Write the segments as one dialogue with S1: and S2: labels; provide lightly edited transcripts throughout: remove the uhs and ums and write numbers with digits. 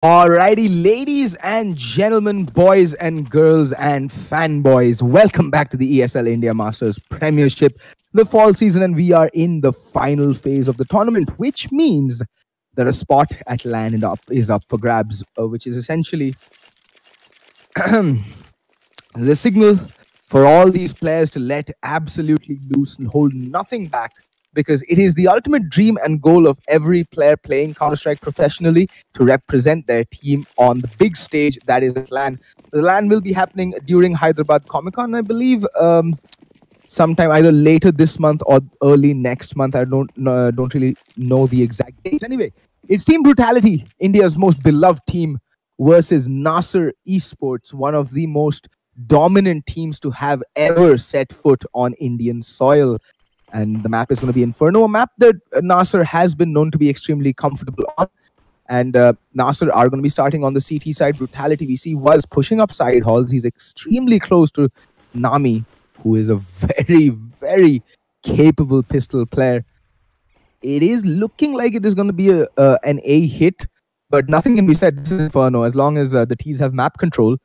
S1: Alrighty, ladies and gentlemen, boys and girls and fanboys, welcome back to the ESL India Masters Premiership, the fall season, and we are in the final phase of the tournament, which means that a spot at LAN is up for grabs, which is essentially the signal for all these players to let absolutely loose and hold nothing back, because it is the ultimate dream and goal of every player playing Counter-Strike professionally to represent their team on the big stage that is at LAN. The LAN will be happening during Hyderabad Comic Con, I believe, sometime either later this month or early next month. I don't really know the exact dates. Anyway, it's Team Brutality, India's most beloved team, versus Nasr Esports, one of the most dominant teams to have ever set foot on Indian soil. And the map is going to be Inferno, a map that Nasr has been known to be extremely comfortable on. And Nasr are going to be starting on the CT side. Brutality, we see, was pushing up side halls. He's extremely close to Nami, who is a very, very capable pistol player. It is looking like it is going to be an A hit, but nothing can be said. This is Inferno. As long as the T's have map control,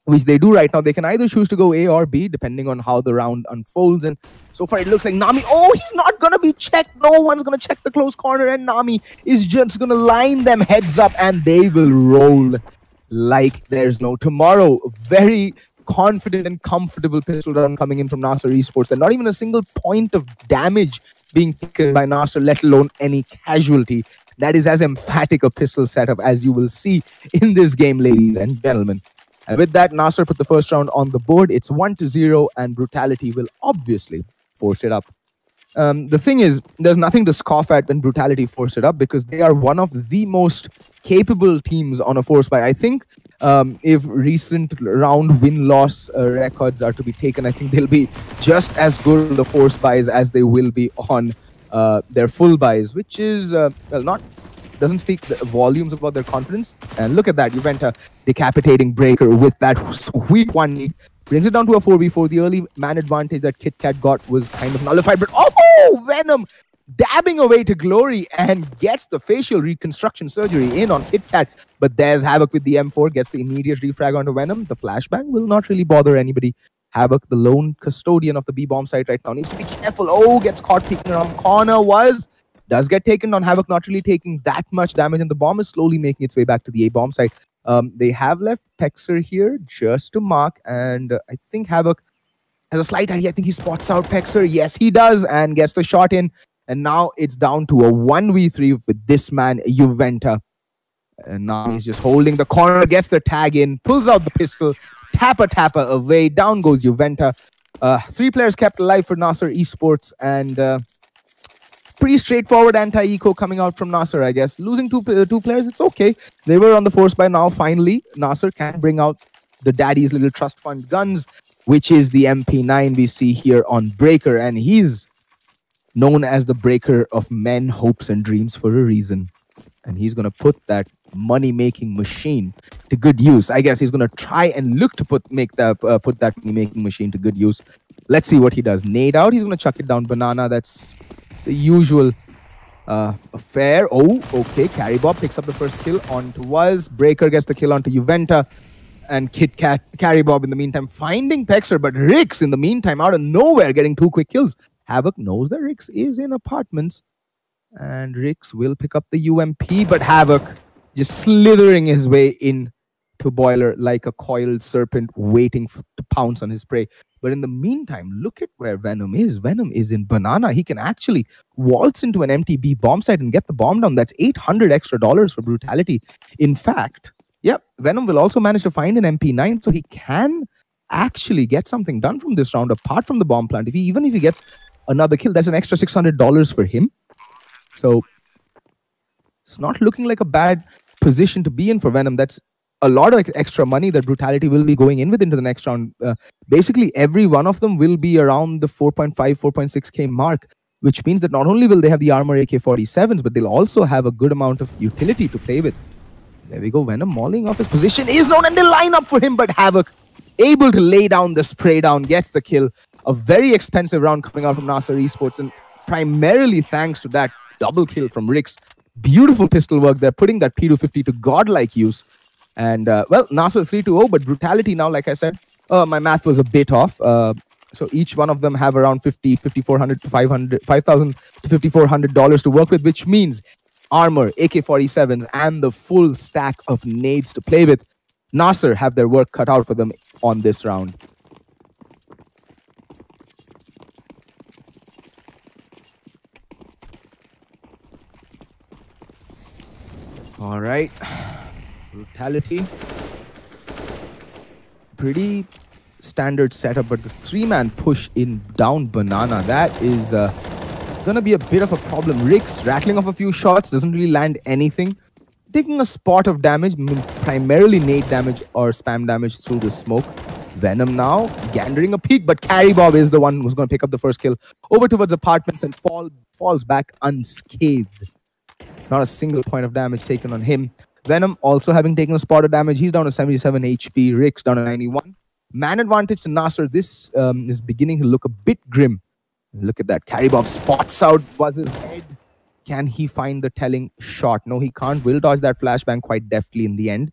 S1: which they do right now, they can either choose to go A or B, depending on how the round unfolds. And so far, it looks like Nami... Oh, he's not going to be checked. No one's going to check the close corner. And Nami is just going to line them heads up, and they will roll like there's no tomorrow. Very confident and comfortable pistol run coming in from Nasr Esports. And not even a single point of damage being taken by Nasr, let alone any casualty. That is as emphatic a pistol setup as you will see in this game, ladies and gentlemen. And with that, Nasr put the first round on the board. It's 1-0, and Brutality will obviously force it up. The thing is, there's nothing to scoff at when Brutality force it up, because they are one of the most capable teams on a force buy. I think if recent round win-loss records are to be taken, I think they'll be just as good on the force buys as they will be on their full buys, which is, well, doesn't speak the volumes about their confidence. And look at that, Juventa decapitating Breaker with that sweet one lead. Brings it down to a 4v4. The early man advantage that KitKat got was kind of nullified, but oh, Venom dabbing away to glory and gets the facial reconstruction surgery in on KitKat. But there's Havoc with the M4, gets the immediate refrag onto Venom. The flashbang will not really bother anybody. Havoc, the lone custodian of the B-bomb site right now, needs to be careful. Oh, gets caught peeking around corner. Does get taken on. Havoc not really taking that much damage, and the bomb is slowly making its way back to the A-bomb site. They have left Pexer here just to mark, and I think Havoc has a slight idea. I think he spots out Pexer. Yes, he does, and gets the shot in. And now it's down to a 1v3 with this man, Juventa. And now he's just holding the corner, gets the tag in, pulls out the pistol, tapper away. Down goes Juventa. 3 players kept alive for Nasr Esports, and pretty straightforward anti-eco coming out from Nasr, I guess. Losing two players, it's okay. They were on the force by now. Finally, Nasr can bring out the daddy's little trust fund guns, which is the MP9 we see here on Breaker. And he's known as the breaker of men, hopes, and dreams for a reason. And he's going to put that money-making machine to good use. I guess he's going to try and look to put that money-making machine to good use. Let's see what he does. Nade out. He's going to chuck it down. Banana. That's the usual affair. Oh, okay. Carry Bob picks up the first kill onto Waz. Breaker gets the kill onto Juventa. And KitKat, Carry Bob in the meantime finding Pexer, but Rix in the meantime out of nowhere getting 2 quick kills. Havoc knows that Rix is in apartments. And Rix will pick up the UMP, but Havoc just slithering his way in to Boiler like a coiled serpent waiting to pounce on his prey. But in the meantime, look at where Venom is. Venom is in Banana. He can actually waltz into an empty B bomb site and get the bomb down. That's $800 extra for Brutality. In fact, yep, Venom will also manage to find an MP9, so he can actually get something done from this round apart from the bomb plant. Even if he gets another kill, that's an extra $600 for him. So it's not looking like a bad position to be in for Venom. That's a lot of extra money that Brutality will be going in with into the next round. Basically, every one of them will be around the 4.5, 4.6k mark, which means that not only will they have the armor AK-47s, but they'll also have a good amount of utility to play with. There we go. Venom mauling off his position is known, and they line up for him, but Havoc able to lay down the spray down, gets the kill. A very expensive round coming out from Nasr Esports, and primarily thanks to that double kill from Rix. Beautiful pistol work. They're putting that P250 to godlike use. And, well, Nasr 3-0, but Brutality now, like I said, my math was a bit off. So each one of them have around $5,400 to $5,000 to $5,400 to work with, which means armor, AK-47s, and the full stack of nades to play with. Nasr have their work cut out for them on this round. All right, Brutality. Pretty standard setup, but the 3-man push in down Banana, that is gonna be a bit of a problem. Rix rattling off a few shots, doesn't really land anything. Taking a spot of damage, primarily nade damage or spam damage through the smoke. Venom now gandering a peek, but Carry Bob is the one who's going to pick up the first kill. Over towards apartments and falls back unscathed. Not a single point of damage taken on him. Venom also having taken a spot of damage. He's down to 77 HP. Rix down to 91. Man advantage to Nasr. This is beginning to look a bit grim. Look at that. Carry Bob spots out Buzz's head. Can he find the telling shot? No, he can't. Will dodge that flashbang quite deftly in the end.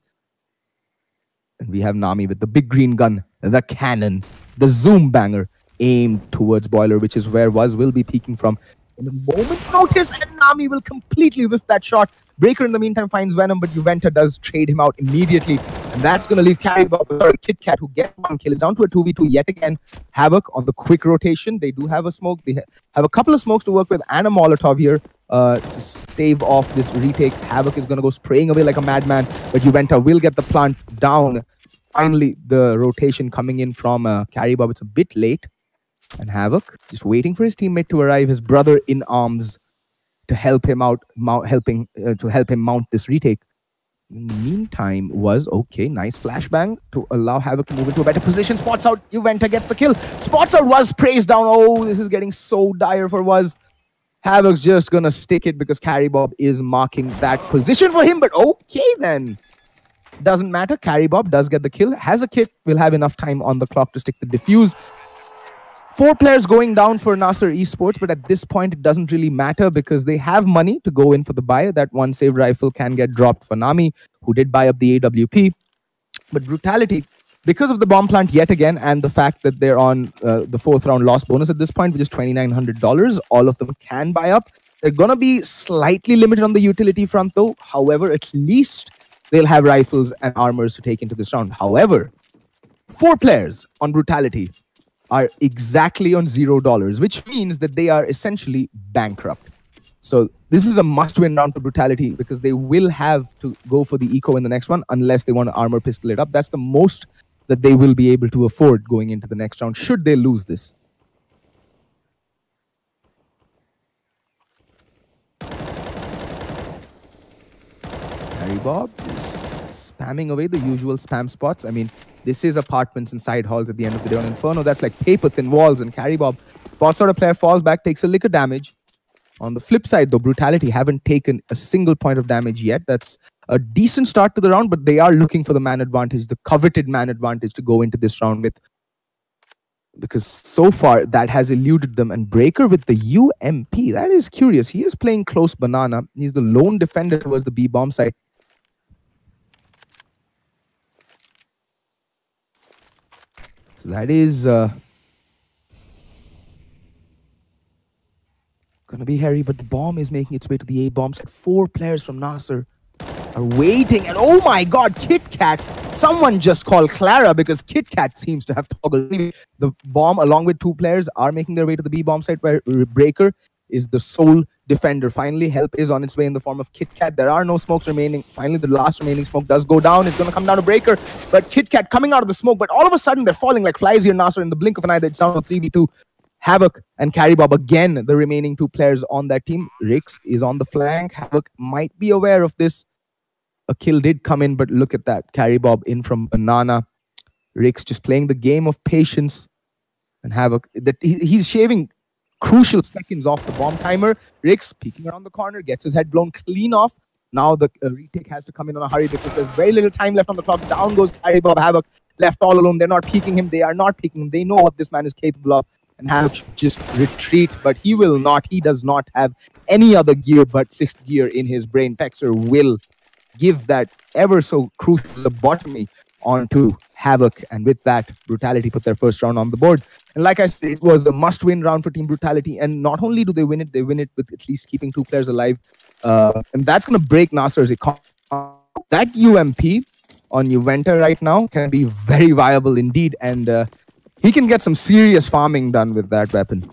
S1: And we have Nami with the big green gun, the cannon, the zoom banger aimed towards Boiler, which is where will be peeking from. In a moment's notice, and Nami will completely whiff that shot. Breaker in the meantime finds Venom, but Juventa does trade him out immediately. And that's going to leave Kit Kat, who gets one kill. It's down to a 2v2 yet again. Havoc on the quick rotation. They do have a smoke. They have a couple of smokes to work with and a Molotov here to stave off this retake. Havoc is going to go spraying away like a madman, but Juventa will get the plant down. Finally, the rotation coming in from Carry Bob. It's a bit late. And Havoc just waiting for his teammate to arrive, his brother in arms, to help him out, to help him mount this retake. In the meantime, okay, nice flashbang to allow Havoc to move into a better position. Spots out, Juventa gets the kill. Spots out, Waz prays down. Oh, this is getting so dire for Waz. Havoc's just gonna stick it because Carry Bob is marking that position for him. But okay then. Doesn't matter. Carry Bob does get the kill. Has a kit. Will have enough time on the clock to stick the defuse. 4 players going down for Nasr Esports, but at this point it doesn't really matter because they have money to go in for the buy. That one saved rifle can get dropped for Nami, who did buy up the AWP. But Brutality, because of the bomb plant yet again, and the fact that they're on the 4th round loss bonus at this point, which is $2,900, all of them can buy up. They're going to be slightly limited on the utility front though. However, at least they'll have rifles and armors to take into this round. However, 4 players on Brutality are exactly on $0, which means that they are essentially bankrupt. So this is a must-win round for Brutality because they will have to go for the eco in the next one unless they want to armor pistol it up. That's the most that they will be able to afford going into the next round should they lose this. Harry Bob is spamming away the usual spam spots. I mean, this is apartments and side halls at the end of the day. On Inferno, that's like paper-thin walls, and Carry Bob spots out a player, falls back, takes a lick of damage. On the flip side, though, Brutality haven't taken a single point of damage yet. That's a decent start to the round, but they are looking for the man advantage, the coveted man advantage to go into this round with. Because so far, that has eluded them. And Breaker with the UMP, that is curious. He is playing close Banana. He's the lone defender towards the B-bomb side. So that is going to be hairy, but the bomb is making its way to the A-bomb side. 4 players from Nasr are waiting, and oh my god, Kit Kat! Someone just called Clara because Kit Kat seems to have toggled. The bomb, along with 2 players, are making their way to the B-bomb site where Breaker is the sole defender. Finally, help is on its way in the form of Kit Kat. There are no smokes remaining. Finally, the last remaining smoke does go down. It's going to come down to Breaker, but Kit Kat coming out of the smoke. But all of a sudden, they're falling like flies here, Nasr. In the blink of an eye, it's down to 3v2. Havoc and Carry Bob again, the remaining 2 players on that team. Rix is on the flank. Havoc might be aware of this. A kill did come in, but look at that. Carry Bob in from Banana. Rix just playing the game of patience. And Havoc, he's shaving crucial seconds off the bomb timer. Rix peeking around the corner, gets his head blown clean off. Now the retake has to come in on a hurry because there's very little time left on the clock. Down goes Carry Bob. Havoc left all alone. They're not peeking him. They are not peeking him. They know what this man is capable of. and Havoc should just retreat, but he will not. He does not have any other gear but 6th gear in his brain. Pexer will give that ever so crucial lobotomy onto Havoc, and with that, Brutality put their first round on the board. And like I said, it was a must-win round for Team Brutality, and not only do they win it with at least keeping 2 players alive, and that's going to break Nasr's economy. That UMP on Juventa right now can be very viable indeed, and he can get some serious farming done with that weapon.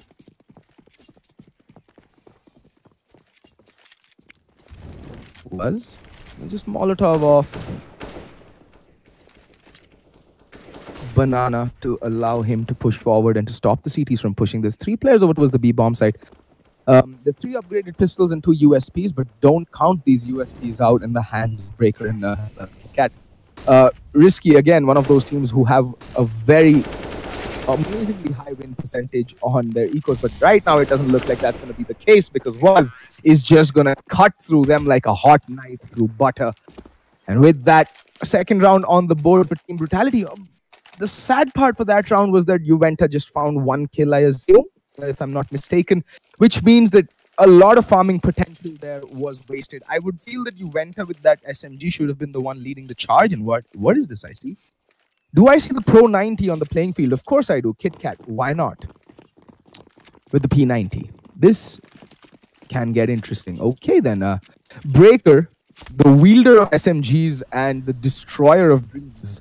S1: Was just Molotov off Banana to allow him to push forward and to stop the CTs from pushing. There's 3 players over towards the B bomb site. There's 3 upgraded pistols and 2 USPs, but don't count these USPs out in the hands of Breaker and Cat. Risky, again, one of those teams who have a very amazingly high win percentage on their ecos, but right now it doesn't look like that's going to be the case, because Waz is just going to cut through them like a hot knife through butter. And with that, second round on the board for Team Brutality. The sad part for that round was that Juventa just found 1 kill, I assume, if I'm not mistaken, which means that a lot of farming potential there was wasted. I would feel that Juventa with that SMG should have been the one leading the charge. And what is this I see? Do I see the Pro 90 on the playing field? Of course I do. Kit Kat, why not? With the P90. This can get interesting. Okay then, Breaker, the wielder of SMGs and the destroyer of dreams,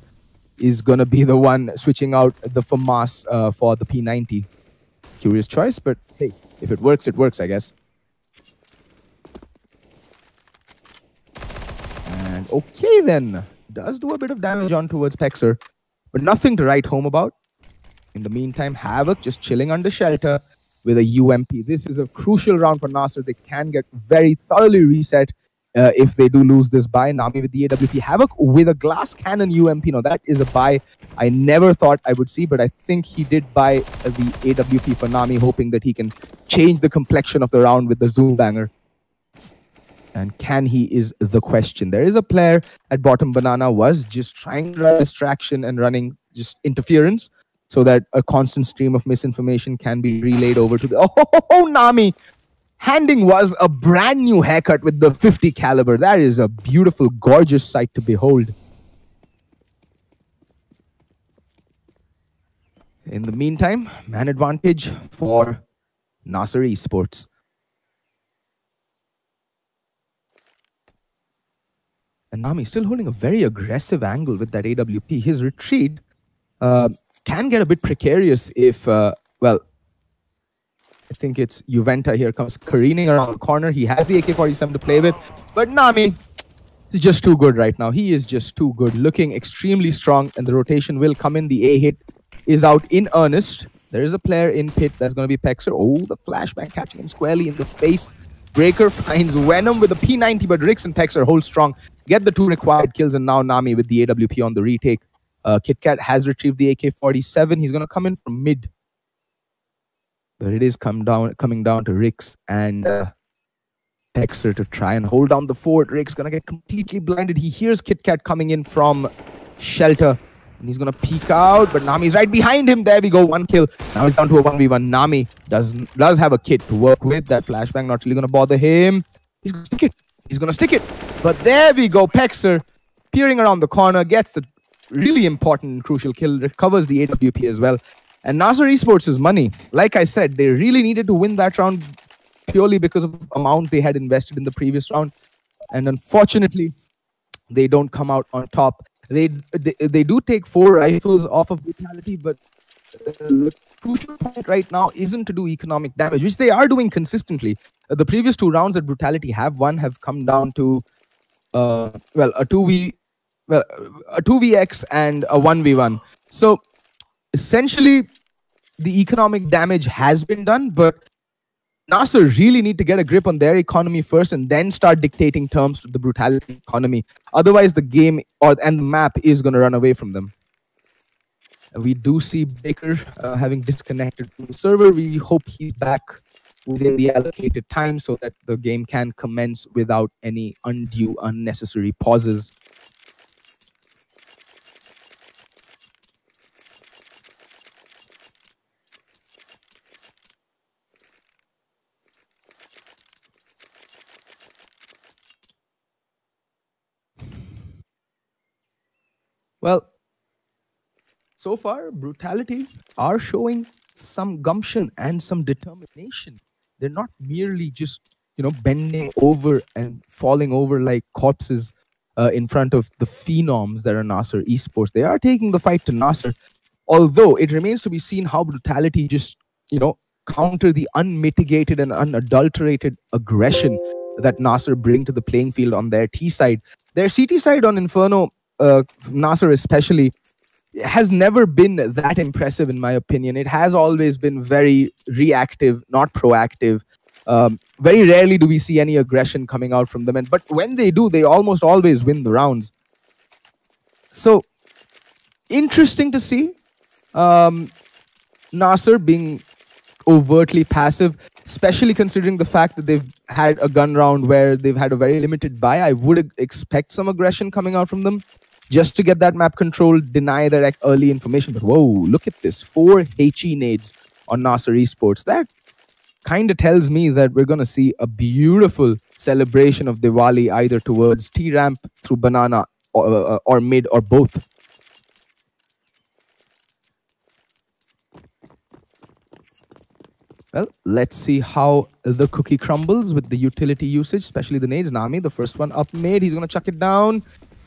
S1: is going to be the one switching out the FAMAS for the P90. Curious choice, but hey, if it works, I guess. And okay then, does do a bit of damage on towards Pexer, but nothing to write home about. In the meantime, Havoc just chilling under shelter with a UMP. This is a crucial round for Nasr. They can get very thoroughly reset if they do lose this buy. Nami with the AWP. Havoc with a glass cannon UMP. Now that is a buy I never thought I would see, but I think he did buy the AWP for Nami, hoping that he can change the complexion of the round with the Zoom banger. And can he is the question. There is a player at bottom. Banana was just trying to run distraction and running just interference so that a constant stream of misinformation can be relayed over to the... Oh, Nami! Handing was a brand new haircut with the 50 caliber. That is a beautiful, gorgeous sight to behold. In the meantime, man advantage for Nasr Esports. And Nami still holding a very aggressive angle with that AWP. His retreat can get a bit precarious if, well, I think it's Juventa here comes careening around the corner. He has the AK-47 to play with, but Nami is just too good right now. He is just too good, looking extremely strong, and the rotation will come in. The A hit is out in earnest. There is a player in pit that's going to be Pexer. Oh, the flashbang catching him squarely in the face. Breaker finds Venom with a P90, but Rix and Pexer hold strong, get the 2 required kills, and now Nami with the AWP on the retake. KitKat has retrieved the AK-47. He's going to come in from mid. But it is coming down to Rix and Pexer to try and hold down the fort. Rix going to get completely blinded. He hears KitKat coming in from shelter. And he's going to peek out, but Nami's right behind him. There we go, 1 kill. Now he's down to a 1v1. Nami does have a kit to work with. That flashbang not really going to bother him. He's going to stick it. He's going to stick it. But there we go. Pexer peering around the corner, gets the really important and crucial kill, recovers the AWP as well. And Nasr Esports is money. Like I said, they really needed to win that round purely because of the amount they had invested in the previous round. And unfortunately, they don't come out on top. They do take 4 rifles off of Brutality, but the crucial point right now isn't to do economic damage, which they are doing consistently. The previous 2 rounds that Brutality have won have come down to a 2vx and a 1v1. So essentially, the economic damage has been done, but Nasr really need to get a grip on their economy first and then start dictating terms to the Brutality economy. Otherwise, the game and the map is going to run away from them. We do see Baker having disconnected from the server. We hope he's back within the allocated time so that the game can commence without any undue, unnecessary pauses. Well, so far, Brutality are showing some gumption and some determination. They're not merely just, bending over and falling over like corpses in front of the phenoms that are Nasr Esports. They are taking the fight to Nasr, although it remains to be seen how Brutality just, counter the unmitigated and unadulterated aggression that Nasr bring to the playing field on their T side. Their CT side on Inferno, Nasr especially, has never been that impressive in my opinion. It has always been very reactive, not proactive. Very rarely do we see any aggression coming out from them, but when they do, they almost always win the rounds. So interesting to see Nasr being overtly passive, especially considering the fact that they've had a gun round where they've had a very limited buy. I would expect some aggression coming out from them just to get that map control, deny their early information. But whoa, look at this. 4 HE nades on Nasr Esports. That kind of tells me that we're going to see a beautiful celebration of Diwali either towards T-ramp, through banana, or mid, or both. Well, let's see how the cookie crumbles with the utility usage, especially the nades. Nami, the first one up mid, he's going to chuck it down,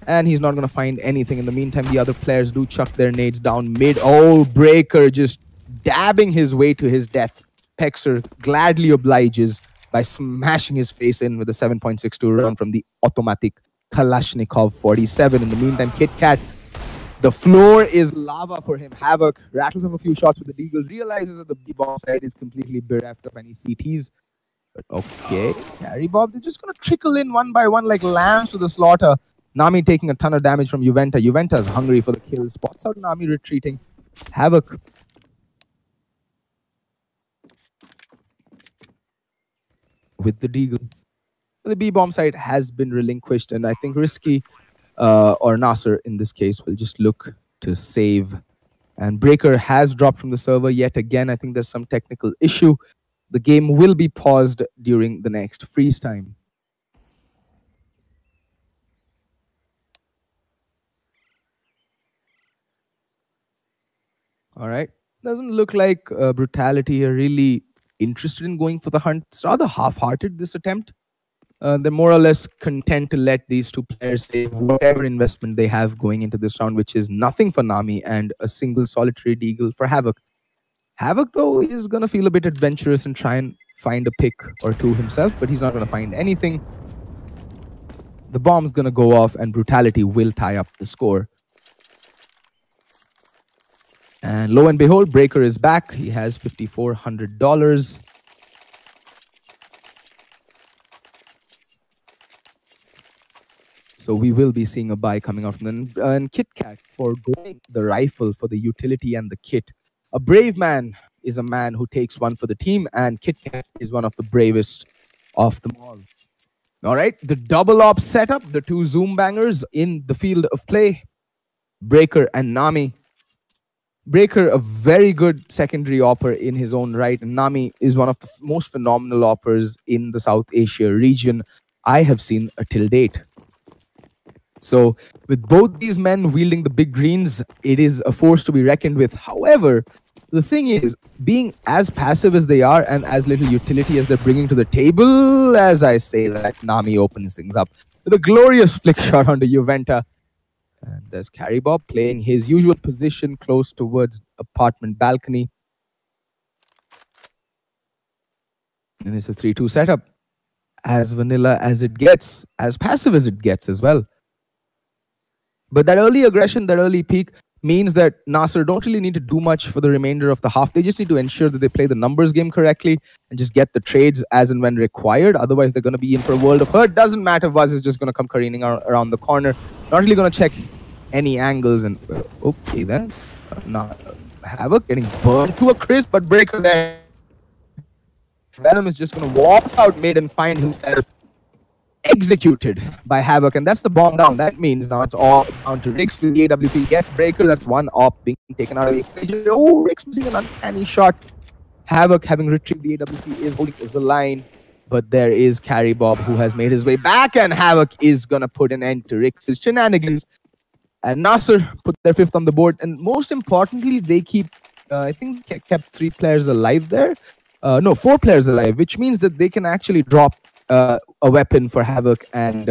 S1: and he's not going to find anything. In the meantime, the other players do chuck their nades down mid. Oh, Breaker just dabbing his way to his death. Pexer gladly obliges by smashing his face in with a 7.62 round from the automatic Kalashnikov 47. In the meantime, Kit Kat, the floor is lava for him. Havoc rattles off a few shots with the Deagle, realizes that the B-bomb side is completely bereft of any CTs. But okay, Carry Bob, they're just going to trickle in one by one like lambs to the slaughter. Nami taking a ton of damage from Juventa. Juventa's hungry for the kill. Spots out Nami retreating. Havoc with the Deagle. The B-bomb side has been relinquished, and I think Risky or Nasr in this case will just look to save. And Breaker has dropped from the server yet again. I think there's some technical issue. The game will be paused during the next freeze time. All right. Doesn't look like Brutality are really interested in going for the hunt. It's rather half-hearted, this attempt. They're more or less content to let these two players save whatever investment they have going into this round, which is nothing for Nami and a single solitary Deagle for Havoc. Havoc, though, is going to feel a bit adventurous and try and find a pick or two himself, but he's not going to find anything. The bomb's going to go off, and Brutality will tie up the score. And lo and behold, Breaker is back. He has $5,400. So we will be seeing a buy coming out from them. And Kit Kat for going the rifle for the utility and the kit. A brave man is a man who takes one for the team, and Kit Kat is one of the bravest of them all. All right, the double op setup, the two zoom bangers in the field of play. Breaker and Nami. Breaker, a very good secondary opper in his own right. And Nami is one of the most phenomenal oppers in the South Asia region I have seen till date. So with both these men wielding the big greens, it is a force to be reckoned with. However, the thing is, being as passive as they are and as little utility as they're bringing to the table, as I say that, Nami opens things up with a glorious flick shot onto Juventa. And there's Carry Bob playing his usual position close towards apartment balcony. And it's a 3-2 setup. As vanilla as it gets, as passive as it gets as well. But that early aggression, that early peak, means that Nasr don't really need to do much for the remainder of the half. They just need to ensure that they play the numbers game correctly and just get the trades as and when required. Otherwise, they're going to be in for a world of hurt. Doesn't matter if Vaz is just going to come careening around the corner. Not really going to check any angles. And okay then. Havoc getting burned to a crisp, but Breaker there. Venom is just going to walk out mid and find himself executed by Havoc, and that's the bomb down. That means now it's all down to Rix. The AWP gets Breaker. That's one op being taken out of the equation. Oh, Rix missing an uncanny shot. Havoc, having retrieved the AWP, is holding the line, but there is Carry Bob who has made his way back, and Havoc is gonna put an end to Rix's shenanigans And Nasr put their 5th on the board. And most importantly, they keep, I think, kept 3 players alive there. No, 4 players alive, which means that they can actually drop a weapon for Havoc and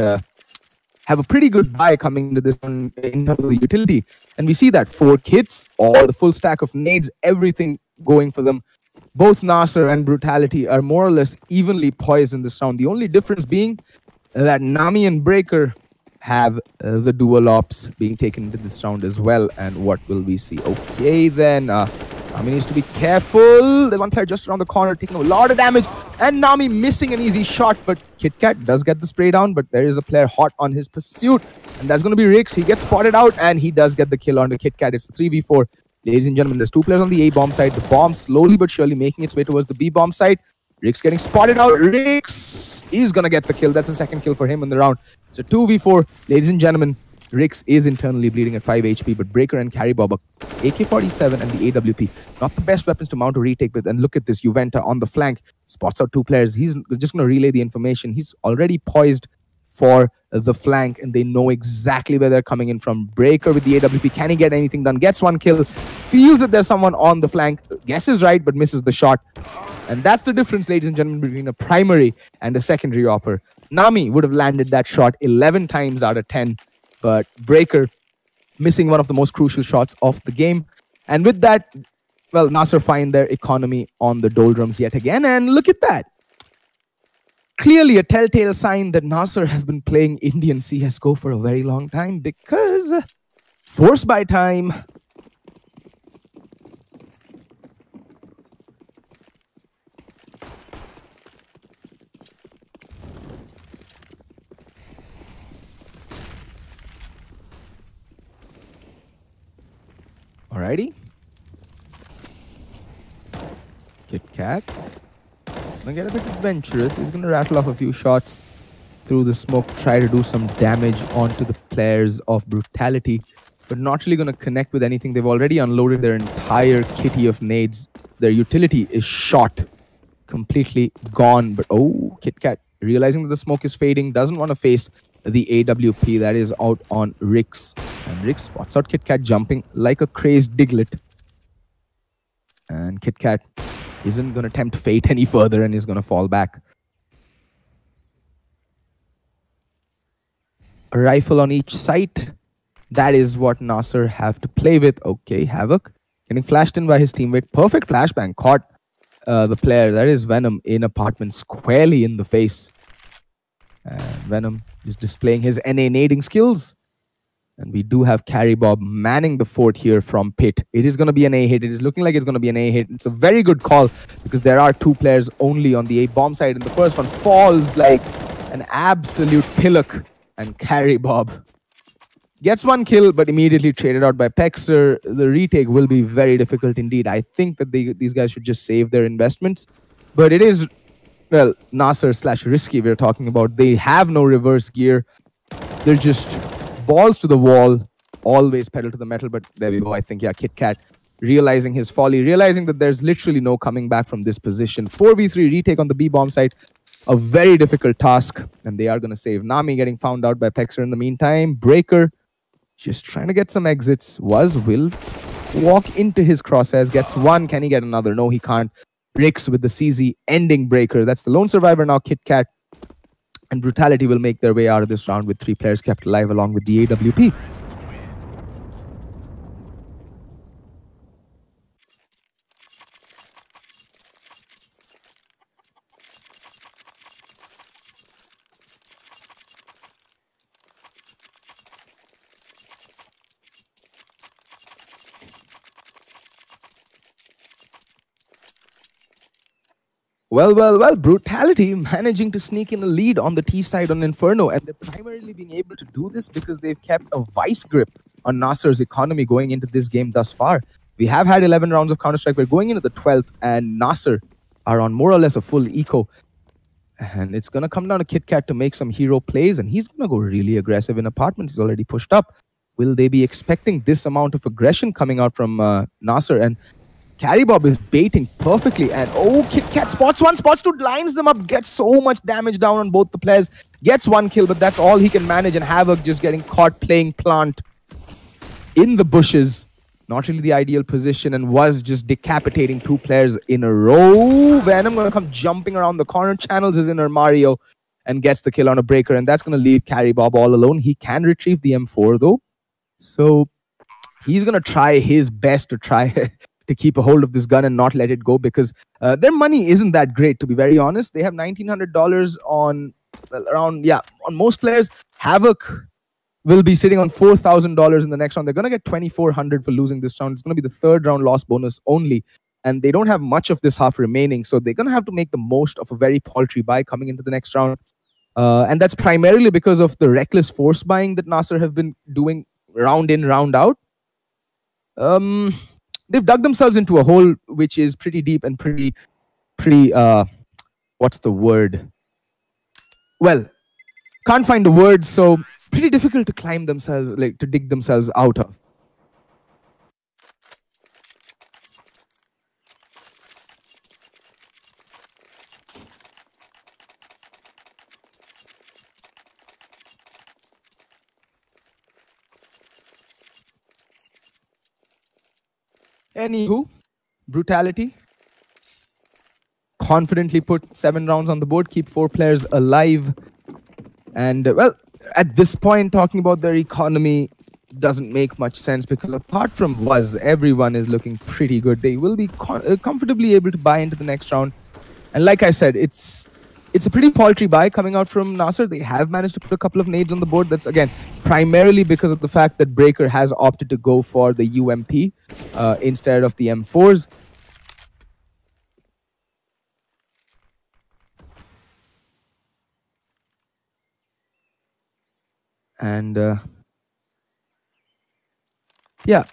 S1: have a pretty good buy coming into this one in terms of the utility. And we see that 4 kits, all the full stack of nades, everything going for them. Both Nasr and Brutality are more or less evenly poised in this round. The only difference being that Nami and Breaker have the dual ops being taken into this round as well. And what will we see? Okay, then Nami needs to be careful. There's one player just around the corner taking a lot of damage, and Nami missing an easy shot, but KitKat does get the spray down, but there is a player hot on his pursuit, and that's going to be Rix. He gets spotted out, and he does get the kill on the KitKat. It's a 3v4. Ladies and gentlemen, there's 2 players on the A bomb side. The bomb slowly but surely making its way towards the B bomb side. Rix getting spotted out. Rix is going to get the kill. That's the 2nd kill for him in the round. It's a 2v4. Ladies and gentlemen, Rix is internally bleeding at 5 HP, but Breaker and Carry Bob, AK-47 and the AWP, not the best weapons to mount a retake with. And look at this, Juventa on the flank, spots out 2 players. He's just going to relay the information. He's already poised for the flank, and they know exactly where they're coming in from. Breaker with the AWP, can he get anything done? Gets 1 kill, feels that there's someone on the flank, guesses right, but misses the shot. And that's the difference, ladies and gentlemen, between a primary and a secondary opper. Nami would have landed that shot 11 times out of 10. But Breaker missing one of the most crucial shots of the game. And with that, well, Nasr find their economy on the doldrums yet again. And look at that. Clearly a telltale sign that Nasr have been playing Indian CSGO for a very long time, because force by time. Alrighty. KitKat. Gonna get a bit adventurous. He's gonna rattle off a few shots through the smoke, try to do some damage onto the players of Brutality, but not really gonna connect with anything. They've already unloaded their entire kitty of nades. Their utility is shot. Completely gone. But oh, KitKat, realizing that the smoke is fading, doesn't want to face the AWP that is out on Rix. And Rix spots out KitKat jumping like a crazed Diglett. And KitKat isn't going to tempt fate any further and is going to fall back. A rifle on each site. That is what Nasr have to play with. Okay, Havoc getting flashed in by his teammate. Perfect flashbang. Caught the player. That is Venom in apartment squarely in the face. And Venom is displaying his NA nading skills. And we do have Carry Bob manning the fort here from Pit. It is going to be an A hit. It is looking like it's going to be an A hit. It's a very good call because there are 2 players only on the A bomb side. And the first one falls like an absolute pillock. And Carry Bob gets 1 kill, but immediately traded out by Pexer. The retake will be very difficult indeed. I think that these guys should just save their investments. But it is, well, Nasr / Risky we're talking about. They have no reverse gear. They're just balls to the wall, always pedal to the metal. But there we go. I think, yeah, KitKat realizing his folly, realizing that there's literally no coming back from this position. 4v3 retake on the B bomb site, a very difficult task, and they are going to save. Nami getting found out by Pexer in the meantime. Breaker just trying to get some exits. Will walk into his crosshairs, gets 1. Can he get another? No, he can't. Rix with the CZ ending Breaker. That's the lone survivor now, KitKat. And Brutality will make their way out of this round with 3 players kept alive along with the AWP. Well, Brutality managing to sneak in a lead on the T side on Inferno, and they're primarily being able to do this because they've kept a vice grip on Nasr's economy going into this game thus far. We have had 11 rounds of Counter-Strike. We're going into the 12th, and Nasr are on more or less a full eco. And it's going to come down to KitKat to make some hero plays, and he's going to go really aggressive in apartments. He's already pushed up. Will they be expecting this amount of aggression coming out from Nasr? And Carry Bob is baiting perfectly, and oh, KitKat spots 1, spots 2, lines them up, gets so much damage down on both the players, gets 1 kill, but that's all he can manage, and Havoc just getting caught playing plant. in the bushes. Not really the ideal position, and was just decapitating 2 players in a row. Venom going to come jumping around the corner, channels his inner Mario, and gets the kill on a breaker, and that's going to leave Carry Bob all alone. He can retrieve the M4 though, so he's going to try his best to try to keep a hold of this gun and not let it go, because their money isn't that great, to be very honest. They have $1,900 on on most players. Havoc will be sitting on $4,000 in the next round. They're going to get $2,400 for losing this round. It's going to be the 3rd round loss bonus only, and they don't have much of this half remaining, so they're going to have to make the most of a very paltry buy coming into the next round. And that's primarily because of the reckless force buying that Nasr have been doing round in, round out. They've dug themselves into a hole which is pretty deep and pretty what's the word? Well, can't find the word, so pretty difficult to climb themselves, like to dig themselves out of. Anywho, Brutality confidently put 7 rounds on the board, keep 4 players alive, and well, at this point, talking about their economy doesn't make much sense, because apart from Wuz, everyone is looking pretty good. They will be comfortably able to buy into the next round, and like I said, it's a pretty paltry buy coming out from Nasr. They have managed to put a couple of nades on the board. That's, again, primarily because of the fact that Breaker has opted to go for the UMP instead of the M4s. And yeah,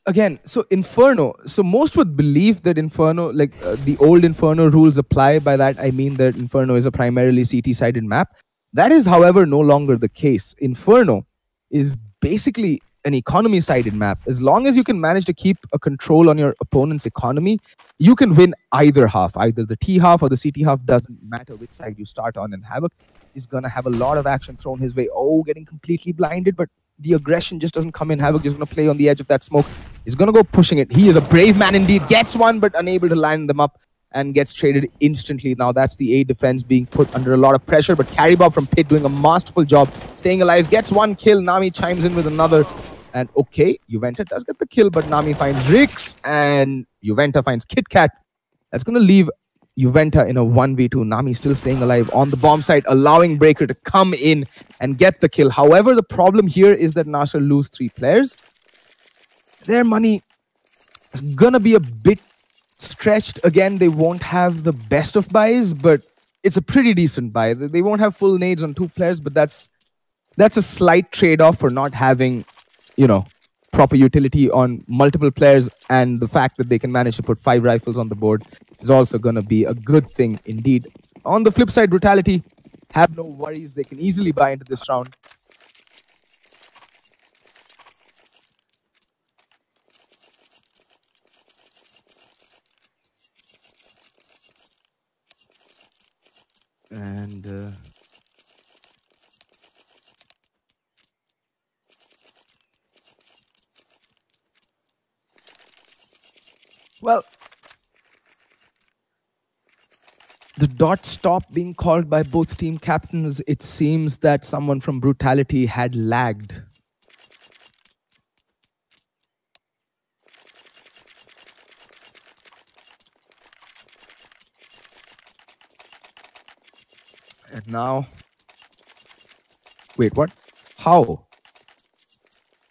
S1: again, so Inferno. So most would believe that Inferno, like the old Inferno rules apply. By that, I mean that Inferno is a primarily CT-sided map. That is, however, no longer the case. Inferno is basically an economy-sided map. As long as you can manage to keep a control on your opponent's economy, you can win either half. Either the T half or the CT half, doesn't matter which side you start on. And Havoc is going to have a lot of action thrown his way. Oh, getting completely blinded, but the aggression just doesn't come in. Havoc is going to play on the edge of that smoke. He's going to go pushing it. He is a brave man indeed. Gets one, but unable to line them up, and gets traded instantly. Now that's the A defense being put under a lot of pressure, but Carry Bob from Pit doing a masterful job, staying alive, gets 1 kill. Nami chimes in with another, and okay, Juventa does get the kill, but Nami finds Rix, and Juventa finds Kit Kat. That's going to leave Juventa in a 1v2. Nami still staying alive on the bomb site, allowing Breaker to come in and get the kill. However, the problem here is that Nasr lose 3 players. Their money is gonna be a bit stretched. Again, they won't have the best of buys, but it's a pretty decent buy. They won't have full nades on 2 players, but that's a slight trade-off for not having, you know, proper utility on multiple players, and the fact that they can manage to put 5 rifles on the board is also going to be a good thing indeed. On the flip side, Brutality have no worries. They can easily buy into this round. And well, the dot stop being called by both team captains, it seems that someone from Brutality had lagged. And now, wait, what? How?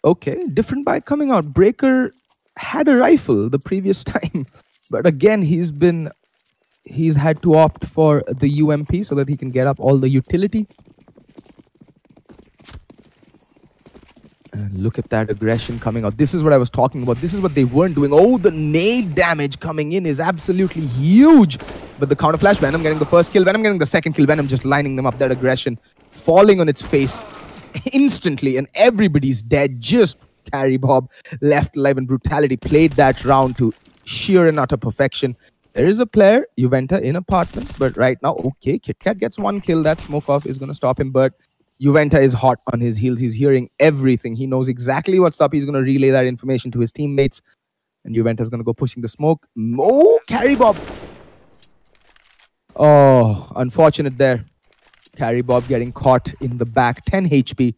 S1: Okay, different buy coming out. Breaker had a rifle the previous time, but again, he's had to opt for the UMP so that he can get up all the utility. And look at that aggression coming out. This is what I was talking about. This is what they weren't doing. Oh, the nade damage coming in is absolutely huge. But the counter flash, Venom getting the first kill, Venom getting the second kill, Venom just lining them up. That aggression falling on its face instantly, and everybody's dead. Just Carry Bob left alive, and Brutality played that round to sheer and utter perfection. There is a player, Juventa, in apartments, but right now, okay, Kit Kat gets 1 kill. That smoke off is going to stop him, but Juventa is hot on his heels. He's hearing everything. He knows exactly what's up. He's going to relay that information to his teammates. And Juventa's going to go pushing the smoke. Oh, Carry Bob. Oh, unfortunate there. Carry Bob getting caught in the back. 10 HP.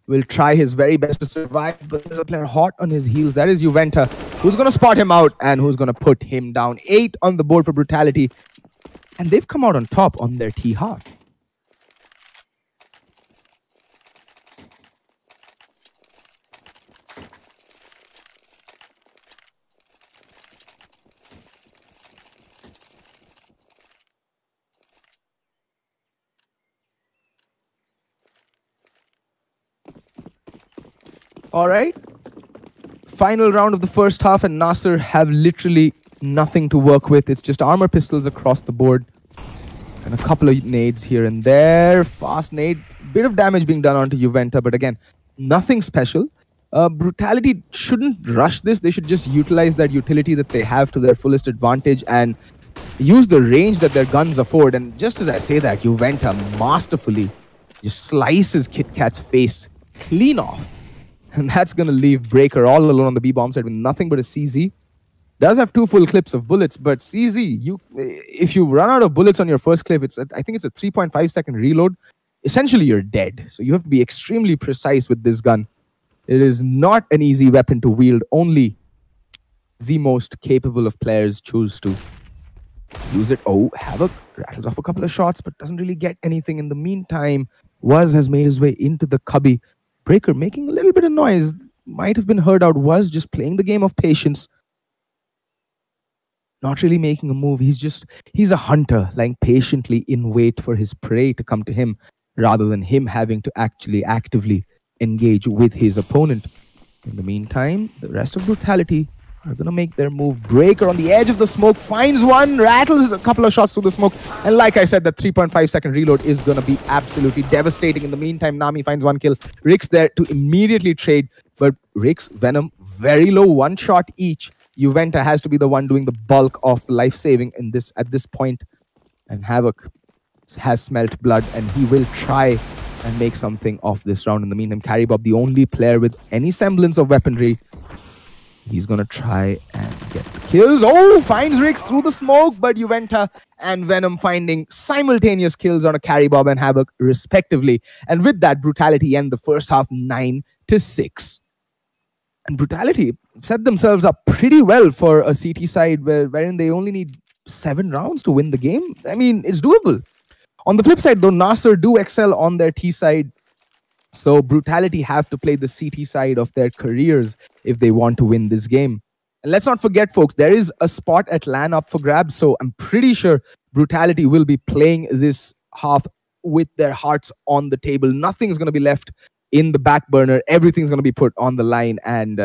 S1: Will try his very best to survive, but there's a player hot on his heels. That is Juventa, who's going to spot him out and who's going to put him down. 8 on the board for Brutality. And they've come out on top on their T half. All right. Final round of the first half, and Nasr have literally nothing to work with. It's just armor pistols across the board. And a couple of nades here and there. Fast nade. Bit of damage being done onto Juventa, but again, nothing special. Brutality shouldn't rush this. They should just utilize that utility that they have to their fullest advantage and use the range that their guns afford. And just as I say that, Juventa masterfully just slices Kit Kat's face clean off. And that's going to leave Breaker all alone on the B-bomb side with nothing but a CZ. Does have 2 full clips of bullets, but CZ, if you run out of bullets on your first clip, I think it's a 3.5 second reload. Essentially, you're dead. So you have to be extremely precise with this gun. It is not an easy weapon to wield. Only the most capable of players choose to use it. Oh, Havoc rattles off a couple of shots, but doesn't really get anything. In the meantime, Waz has made his way into the cubby. Breaker making a little bit of noise. Might have been heard out. Was just playing the game of patience. Not really making a move. He's a hunter, lying patiently in wait for his prey to come to him, rather than him having to actually actively engage with his opponent. In the meantime, the rest of Brutality are going to make their move. Breaker on the edge of the smoke, finds one, rattles a couple of shots through the smoke. And like I said, that 3.5 second reload is going to be absolutely devastating. In the meantime, Nami finds 1 kill. Rick's there to immediately trade, but Rick's Venom, very low, 1 shot each. Juventa has to be the one doing the bulk of the life-saving at this point. And Havoc has smelt blood, and he will try and make something of this round. In the meantime, Carry Bob, the only player with any semblance of weaponry, he's going to try and get the kills. Oh, finds Rix through the smoke, but Juventa and Venom finding simultaneous kills on a Carry Bob and Havoc, respectively. And with that, Brutality end the first half 9-6. And Brutality set themselves up pretty well for a CT side wherein they only need 7 rounds to win the game. I mean, it's doable. On the flip side, though, Nasr do excel on their T side. So Brutality have to play the CT side of their careers if they want to win this game. And let's not forget, folks, there is a spot at LAN up for grabs. So I'm pretty sure Brutality will be playing this half with their hearts on the table. Nothing's going to be left in the back burner. Everything's going to be put on the line. And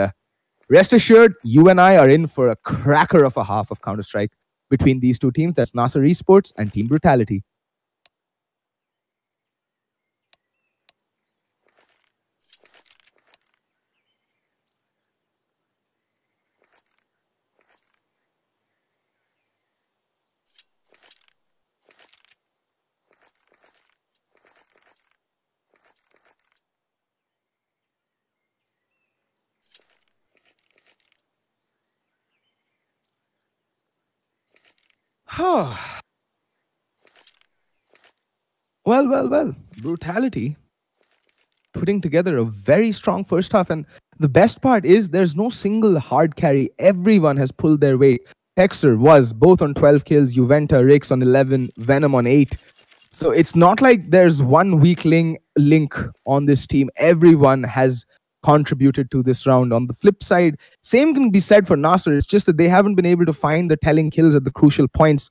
S1: rest assured, you and I are in for a cracker of a half of Counter-Strike between these two teams. That's Nasr Esports and Team Brutality. Well. Brutality putting together a very strong first half. And the best part is there's no single hard carry. Everyone has pulled their weight. Hexer was both on 12 kills, Juventa, Rix on 11, Venom on 8. So it's not like there's one weak link on this team. Everyone has contributed to this round. On the flip side, same can be said for Nasr. It's just that they haven't been able to find the telling kills at the crucial points.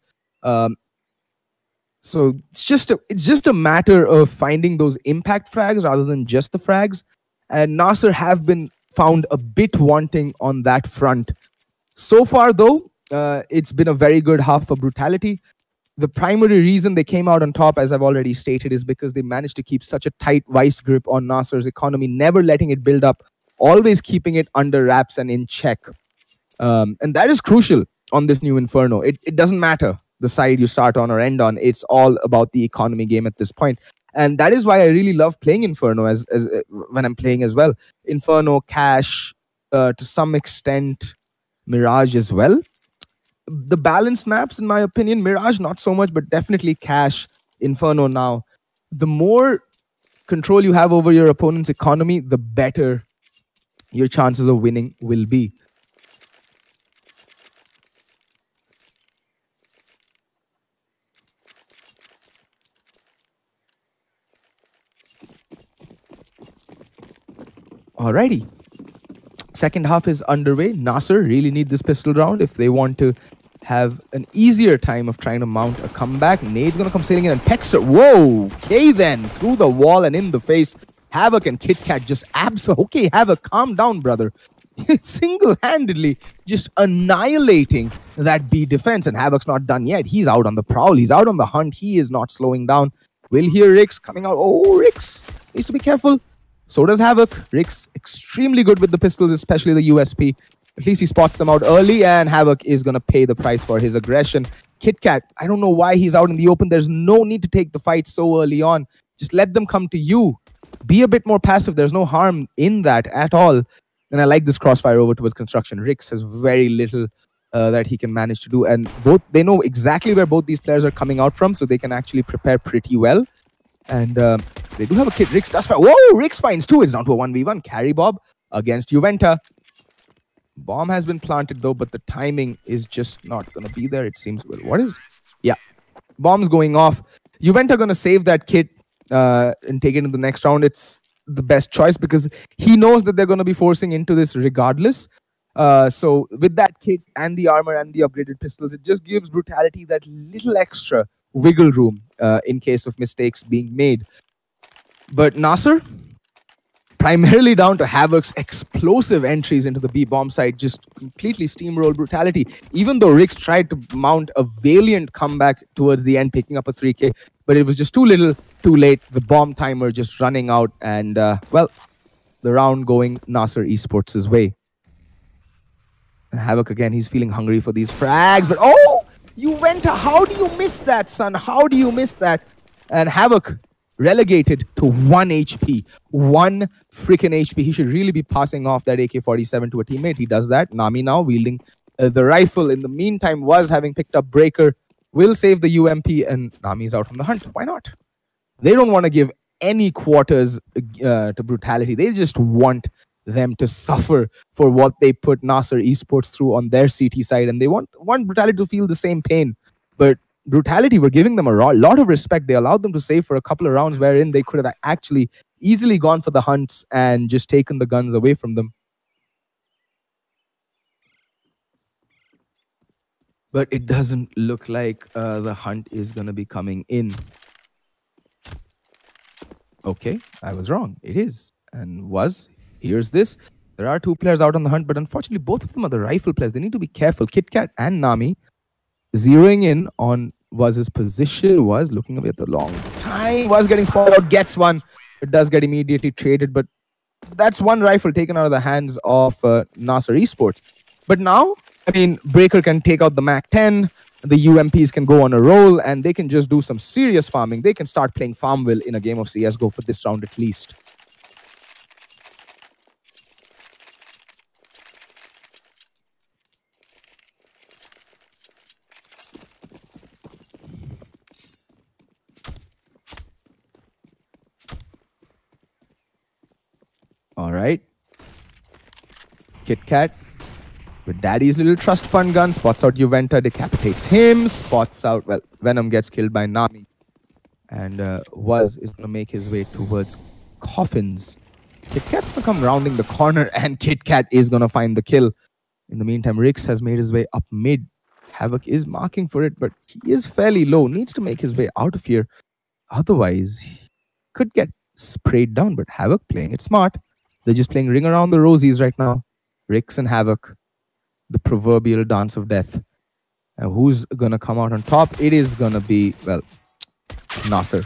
S1: So it's just a matter of finding those impact frags rather than just the frags. And Nasr have been found a bit wanting on that front. So far, though, it's been a very good half for Brutality. The primary reason they came out on top, as I've already stated, is because they managed to keep such a tight vice grip on Nasr's economy, never letting it build up, always keeping it under wraps and in check. And that is crucial on this new Inferno. It doesn't matter the side you start on or end on. It's all about the economy game at this point. And that is why I really love playing Inferno as when I'm playing as well. Inferno, Cash, to some extent, Mirage as well. The balanced maps, in my opinion, Mirage not so much, but definitely Cash, Inferno now. The more control you have over your opponent's economy, the better your chances of winning will be. Alrighty. Second half is underway. Nasr really need this pistol round if they want to have an easier time of trying to mount a comeback. Nade's gonna come sailing in and Pexer. Whoa! Okay then, through the wall and in the face. Havoc and KitKat just okay, Havoc, calm down, brother. Single-handedly just annihilating that B defense, and Havoc's not done yet. He's out on the prowl. He's out on the hunt. He is not slowing down. We'll hear Rix coming out. Oh, Rix needs to be careful. So does Havoc. Rix extremely good with the pistols, especially the USP. At least he spots them out early, and Havoc is going to pay the price for his aggression. KitKat, I don't know why he's out in the open. There's no need to take the fight so early on. Just let them come to you. Be a bit more passive. There's no harm in that at all. And I like this crossfire over towards construction. Rix has very little that he can manage to do. And they know exactly where both these players are coming out from, so they can actually prepare pretty well. And they do have a kid. Rix does fire. Whoa! Rix finds two. It's down to a 1v1. Carry Bob against Juventa. Bomb has been planted though, but the timing is just not going to be there. It seems. Well, what is? Yeah. Bomb's going off. Juventa going to save that kit and take it in the next round. It's the best choice because he knows that they're going to be forcing into this regardless. So with that kit and the armor and the upgraded pistols, it just gives Brutality that little extra wiggle room in case of mistakes being made. But Nasr, primarily down to Havoc's explosive entries into the B bomb site, just completely steamrolled Brutality. Even though Rix tried to mount a valiant comeback towards the end, picking up a 3K, but it was just too little, too late. The bomb timer just running out, and well, the round going Nasr Esports' way. And Havoc again, he's feeling hungry for these frags, but oh! Juventa, how do you miss that, son? How do you miss that? And Havoc relegated to 1 HP. 1 freaking HP. He should really be passing off that AK-47 to a teammate. He does that. Nami now wielding the rifle. In the meantime, was having picked up Breaker. Will save the UMP, and Nami's out on the hunt. Why not? They don't want to give any quarters to Brutality. They just want them to suffer for what they put Nasr Esports through on their CT side, and they want Brutality to feel the same pain. But Brutality were giving them a lot of respect. They allowed them to save for a couple of rounds wherein they could have actually easily gone for the hunts and just taken the guns away from them. But it doesn't look like the hunt is going to be coming in. Okay, I was wrong. It is. And was. Here's this. There are 2 players out on the hunt, but unfortunately, both of them are the rifle players. They need to be careful. KitKat and Nami zeroing in on was position, was looking away at the long time, was getting spotted out, gets one. It does get immediately traded, but that's 1 rifle taken out of the hands of Nasr Esports. But now, I mean, Breaker can take out the MAC-10, the UMPs can go on a roll, and they can just do some serious farming. They can start playing Farmville in a game of CSGO for this round at least. All right. KitKat with Daddy's little trust fund gun spots out Juventa, decapitates him, spots out, well, Venom gets killed by Nami. And Was is going to make his way towards Coffins. KitKat's going to come rounding the corner, and KitKat is going to find the kill. In the meantime, Rix has made his way up mid. Havoc is marking for it, but he is fairly low. Needs to make his way out of here. Otherwise, he could get sprayed down, but Havoc playing it smart. They're just playing ring around the rosies right now. Rix and Havoc. The proverbial dance of death. And who's going to come out on top? It is going to be, well, Nasr.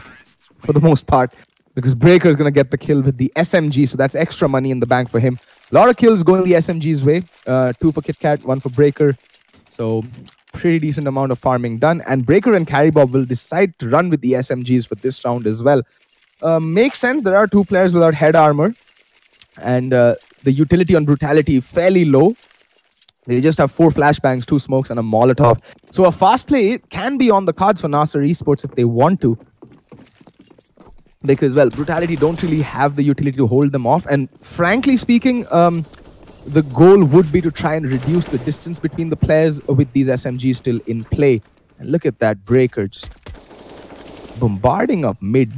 S1: For the most part. Because Breaker is going to get the kill with the SMG. So that's extra money in the bank for him. A lot of kills going the SMG's way. 2 for KitKat, 1 for Breaker. So pretty decent amount of farming done. And Breaker and Carry Bob will decide to run with the SMGs for this round as well. Makes sense. There are 2 players without head armor, and the utility on Brutality fairly low. They just have 4 flashbangs, 2 smokes, and a Molotov. So a fast play can be on the cards for Nasr Esports if they want to. Because, well, Brutality don't really have the utility to hold them off. And frankly speaking, the goal would be to try and reduce the distance between the players with these SMGs still in play. And look at that Breaker just bombarding up mid.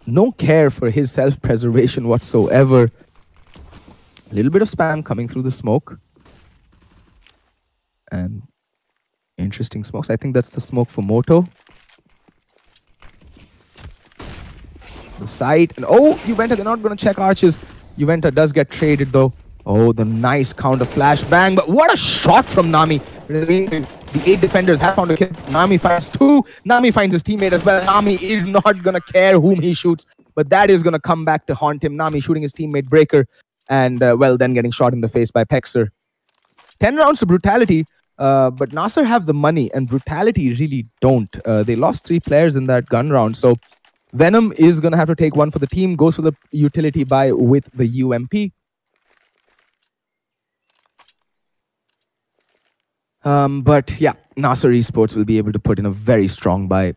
S1: No care for his self-preservation whatsoever. A little bit of spam coming through the smoke. And interesting smokes. I think that's the smoke for Moto. The site. And oh, Juventa, they're not going to check arches. Juventa does get traded though. Oh, the nice counter flashbang. But what a shot from Nami. The 8 defenders have found a kill. Nami finds 2. Nami finds his teammate as well. Nami is not going to care whom he shoots. But that is going to come back to haunt him. Nami shooting his teammate Breaker. And, well, then getting shot in the face by Pexer. 10 rounds to Brutality. But Nasr have the money. And Brutality really don't. They lost 3 players in that gun round. So Venom is going to have to take one for the team. Goes for the utility buy with the UMP. But yeah, Nasr Esports will be able to put in a very strong buy.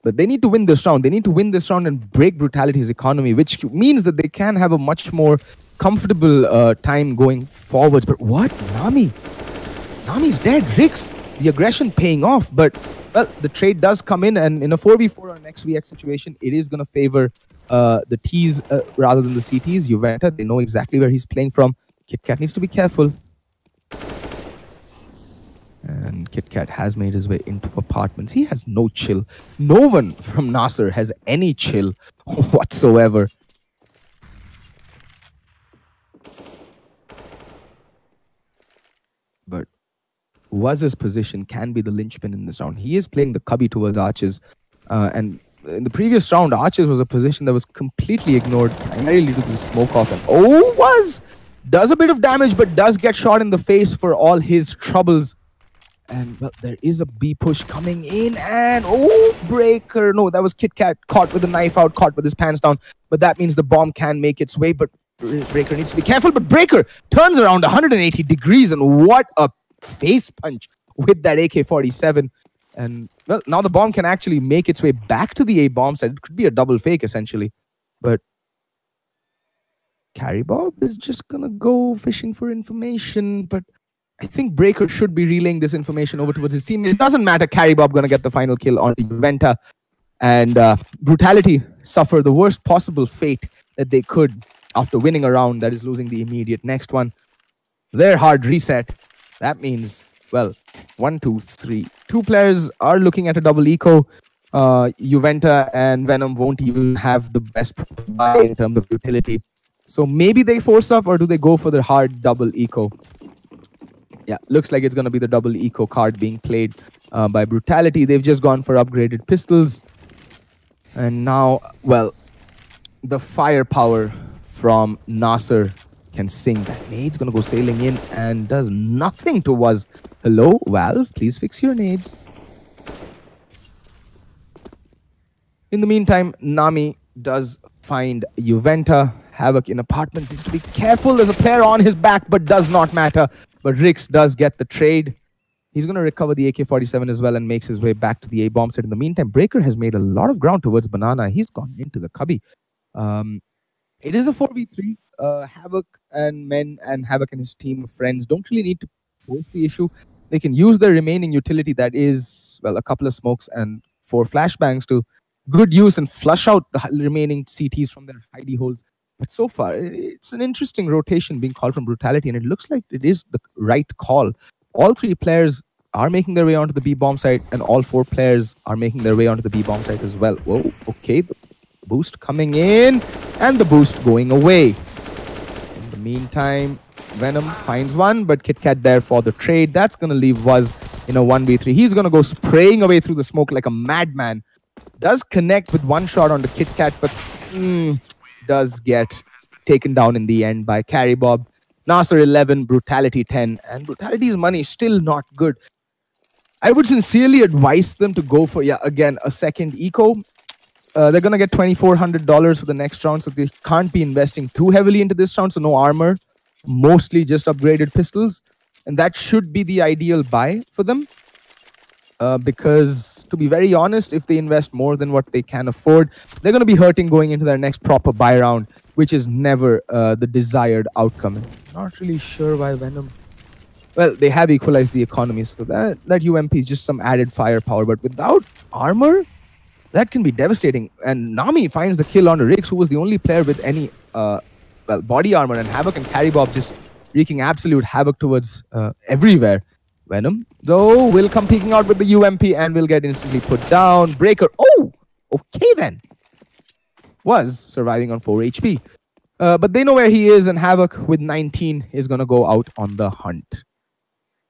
S1: But they need to win this round. They need to win this round and break Brutality's economy, which means that they can have a much more comfortable time going forward. But what? Nami's dead. Rix, the aggression paying off. But, well, the trade does come in. And in a 4v4 or an XVX situation, it is going to favor the Ts rather than the CTs. Juventa, they know exactly where he's playing from. KitKat needs to be careful. And KitKat has made his way into apartments. He has no chill. No one from Nasr has any chill whatsoever. But Waz's position can be the linchpin in this round. He is playing the cubby towards Arches. And in the previous round, Arches was a position that was completely ignored, primarily due to the smoke off. And oh, Waz does a bit of damage, but does get shot in the face for all his troubles. And, well, there is a B push coming in. And, oh, Breaker. No, that was KitKat caught with a knife out, caught with his pants down. But that means the bomb can make its way. But Breaker needs to be careful. But Breaker turns around 180 degrees. And what a face punch with that AK-47. And, well, now the bomb can actually make its way back to the A bomb site. It could be a double fake, essentially. But Carry Bob is just going to go fishing for information. But I think Breaker should be relaying this information over towards his team. It doesn't matter. Carry Bob going to get the final kill on Juventa. And Brutality suffer the worst possible fate that they could after winning a round that is losing the immediate next one. Their hard reset. That means, well, 1, 2, 3. 2 players are looking at a double eco. Juventa and Venom won't even have the best buy in terms of utility. So maybe they force up, or do they go for the hard double eco? Yeah, looks like it's going to be the double eco card being played by Brutality. They've just gone for upgraded pistols. And now, well, the firepower from Nasr can sing. That nade's going to go sailing in and does nothing to Waz. Hello, Valve, please fix your nades. In the meantime, Nami does find Juventa. Havoc in apartments needs to be careful. There's a player on his back, but does not matter. But Rix does get the trade. He's going to recover the AK-47 as well and makes his way back to the A-bomb set. In the meantime, Breaker has made a lot of ground towards Banana. He's gone into the cubby. It is a 4v3. Havoc and Men and Havoc and his team of friends don't really need to force the issue. They can use their remaining utility, that is, well, a couple of smokes and 4 flashbangs, to good use and flush out the remaining CTs from their hidey holes. But so far, it's an interesting rotation being called from Brutality, and it looks like it is the right call. All 3 players are making their way onto the B-bomb site, and all 4 players are making their way onto the B-bomb site as well. Whoa, okay. The boost coming in, and the boost going away. In the meantime, Venom finds one, but KitKat there for the trade. That's going to leave Waz in a 1v3. He's going to go spraying away through the smoke like a madman. Does connect with one shot on the KitKat, but does get taken down in the end by Carry Bob. Nasr 11, Brutality 10, and Brutality's money is still not good. I would sincerely advise them to go for, yeah, again, a second eco. They're going to get $2,400 for the next round, so they can't be investing too heavily into this round. So no armor, mostly just upgraded pistols. And that should be the ideal buy for them. Because, to be very honest, if they invest more than what they can afford, they're going to be hurting going into their next proper buy round, which is never the desired outcome. And not really sure why Venom... Well, they have equalized the economy, so that UMP is just some added firepower. But without armor, that can be devastating. And Nami finds the kill on Rix, who was the only player with any body armor. And Havoc and Carry Bob just wreaking absolute havoc towards everywhere. Venom, though, will come peeking out with the UMP and will get instantly put down. Breaker, oh, okay then. Was surviving on 4 HP. But they know where he is, and Havoc with 19 is going to go out on the hunt.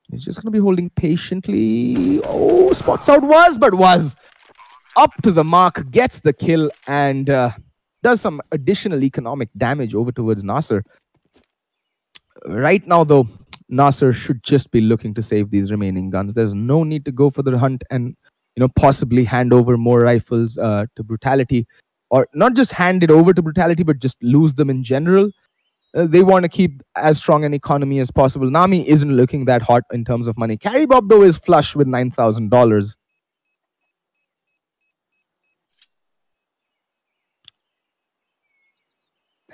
S1: He's just going to be holding patiently. Oh, spots out was up to the mark, gets the kill, and does some additional economic damage over towards Nasr. Right now, though, Nasr should just be looking to save these remaining guns. There's no need to go for the hunt and, possibly hand over more rifles to Brutality. Or not just hand it over to Brutality, but just lose them in general. They want to keep as strong an economy as possible. Nami isn't looking that hot in terms of money. Carry Bob, though, is flush with $9,000.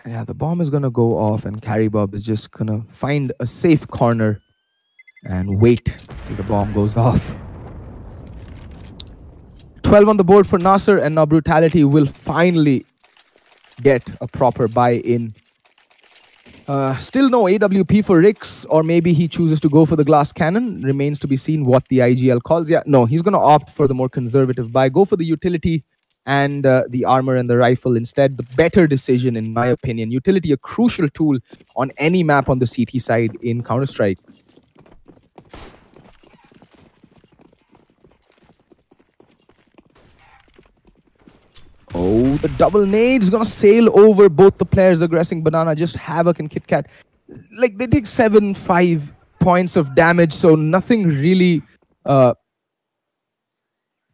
S1: Yeah, the bomb is going to go off, and Carry Bob is just going to find a safe corner and wait till the bomb goes off. 12 on the board for Nasr, and now Brutality will finally get a proper buy-in. Still no AWP for Rix, or maybe he chooses to go for the glass cannon. Remains to be seen what the IGL calls. Yeah, no, he's going to opt for the more conservative buy. Go for the utility and the armor and the rifle instead. The better decision, in my opinion. Utility, a crucial tool on any map on the CT side in Counter-Strike. Oh, the double nade is going to sail over both the players aggressing Banana. Just Havoc and KitKat. Like, they take 7-5 points of damage, so nothing really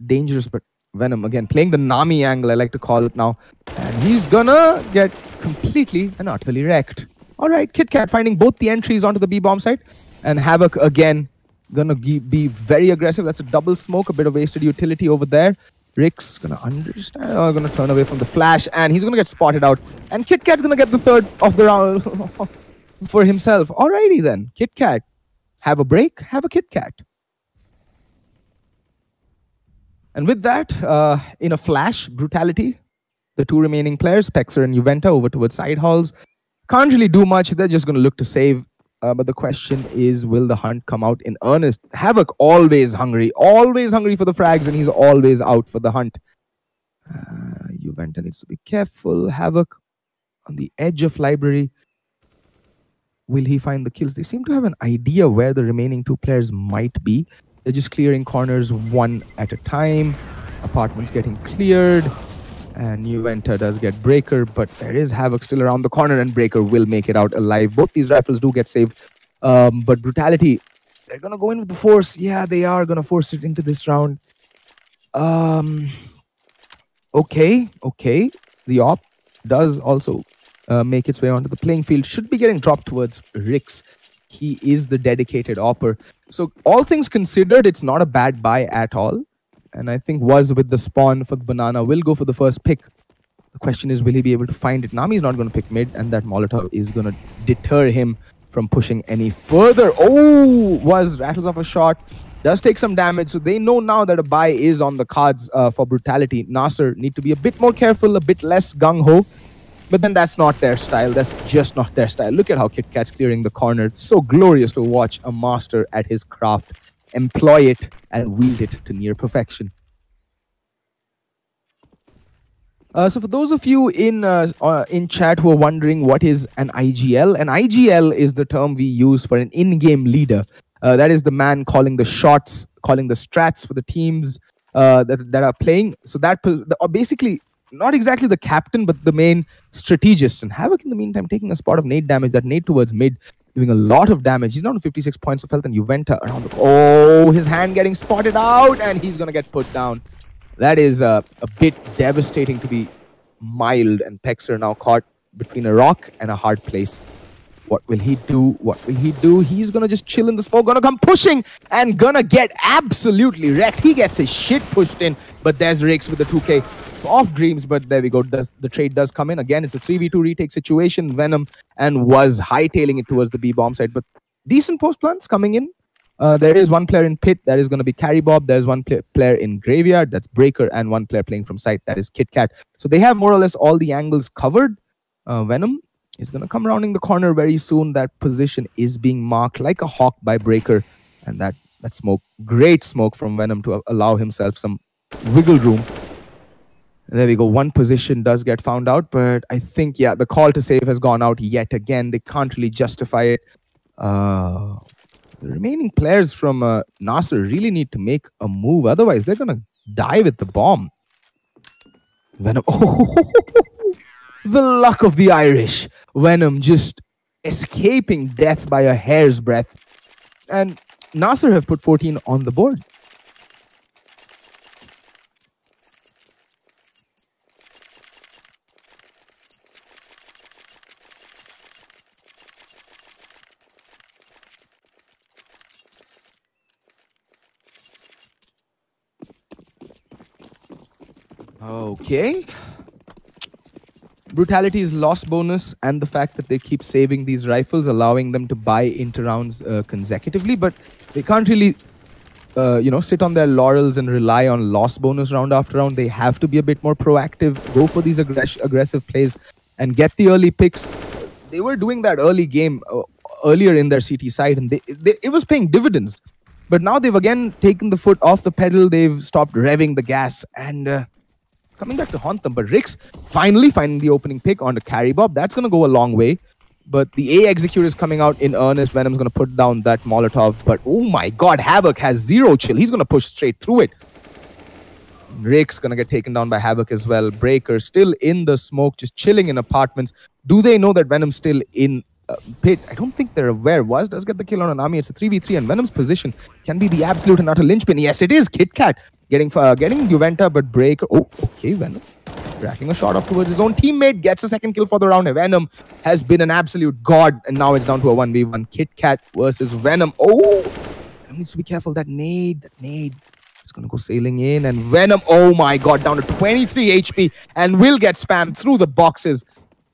S1: dangerous. But Venom, again, playing the Nami angle, I like to call it now. And he's going to get completely and utterly wrecked. All right, KitKat finding both the entries onto the B-bomb site. And Havoc, again, going to be very aggressive. That's a double smoke, a bit of wasted utility over there. Rick's gonna understand, gonna turn away from the flash, and he's gonna get spotted out. And KitKat's gonna get the third of the round for himself. Alrighty then, KitKat, have a break, have a KitKat. And with that, in a flash, Brutality, the two remaining players, Pexer and Juventa, over towards side halls. Can't really do much. They're just gonna look to save. But the question is, will the hunt come out in earnest? Havoc always hungry for the frags, and he's always out for the hunt. Juventa needs to be careful. Havoc on the edge of library. Will he find the kills? They seem to have an idea where the remaining two players might be. They're just clearing corners one at a time. Apartments getting cleared. And Juventa does get Breaker, but there is Havoc still around the corner, and Breaker will make it out alive. Both these rifles do get saved. But Brutality, they're going to go in with the force. Yeah, they are going to force it into this round. Okay. The op does also make its way onto the playing field. Should be getting dropped towards Rix. He is the dedicated opper. So all things considered, it's not a bad buy at all. And I think was with the spawn for the Banana will go for the first pick. The question is, will he be able to find it? Nami's not going to pick mid, and that Molotov is going to deter him from pushing any further. Oh, was rattles off a shot. Does take some damage, so they know now that a buy is on the cards for Brutality. Nasr need to be a bit more careful, a bit less gung-ho. But then that's not their style. That's just not their style. Look at how KitKat's clearing the corner. It's so glorious to watch a master at his craft employ it and wield it to near perfection. So for those of you in chat who are wondering what is an IGL, an IGL is the term we use for an in-game leader. That is the man calling the shots, calling the strats for the teams that are playing. So that basically not exactly the captain, but the main strategist. And Havoc in the meantime taking a spot of nade damage. That nade towards mid, doing a lot of damage. He's down to 56 points of health, and Juventa around the... Oh, his hand getting spotted out, and he's going to get put down. That is a bit devastating, to be mild, and Pexer now caught between a rock and a hard place. What will he do? What will he do? He's gonna just chill in the smoke, gonna come pushing and gonna get absolutely wrecked. He gets his shit pushed in, but there's Rix with the 2K off Dreams, but there we go. The trade does come in. Again, it's a 3v2 retake situation. Venom and was hightailing it towards the B bomb side, but decent post plants coming in. There is one player in pit, that is going to be Carry Bob. There's one player in graveyard, that's Breaker, and one player playing from site, that is Kit Kat. So they have more or less all the angles covered. Venom is going to come rounding the corner very soon. That position is being marked like a hawk by Breaker, and that smoke, great smoke from Venom to allow himself some wiggle room. There we go. One position does get found out, but I think, yeah, the call to save has gone out yet again. They can't really justify it. The remaining players from Nasr really need to make a move. Otherwise, they're going to die with the bomb. Venom. Oh, the luck of the Irish. Venom just escaping death by a hair's breadth. And Nasr have put 14 on the board. Okay. Brutality's loss bonus and the fact that they keep saving these rifles, allowing them to buy into rounds consecutively, but they can't really, sit on their laurels and rely on loss bonus round after round. They have to be a bit more proactive, go for these aggressive plays, and get the early picks. They were doing that early game earlier in their CT side, and it was paying dividends. But now they've again taken the foot off the pedal. They've stopped revving the gas, and coming back to haunt them. But Rix finally finding the opening pick on the Carry Bob. That's going to go a long way. But the A Execute is coming out in earnest. Venom's going to put down that Molotov. But oh my god, Havoc has zero chill. He's going to push straight through it. Rix going to get taken down by Havoc as well. Breaker still in the smoke, just chilling in apartments. Do they know that Venom's still in pit? I don't think they're aware. Was does get the kill on an army. It's a 3v3, and Venom's position can be the absolute and utter linchpin. Yes, it is. Kit Kat getting Juventa, but Breaker. Oh, okay, Venom cracking a shot off towards his own teammate, gets a second kill for the round. Venom has been an absolute god, and now it's down to a 1v1. Kit Kat versus Venom. Oh, Venom needs to be careful. That nade is going to go sailing in, and Venom, oh my god, down to 23 HP, and will get spammed through the boxes,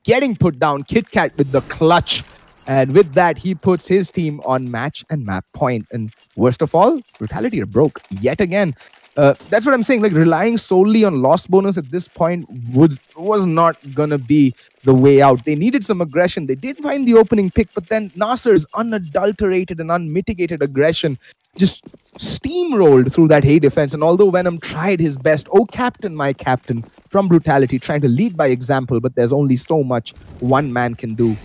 S1: getting put down. Kit Kat with the clutch, and with that, he puts his team on match and map point. And worst of all, Brutality are broke yet again. That's what I'm saying. Like, relying solely on loss bonus at this point was not gonna be the way out. They needed some aggression. They did find the opening pick, but then Nasr's unadulterated and unmitigated aggression just steamrolled through that hay defense. And although Venom tried his best, oh captain, my captain, from Brutality, trying to lead by example, but there's only so much one man can do.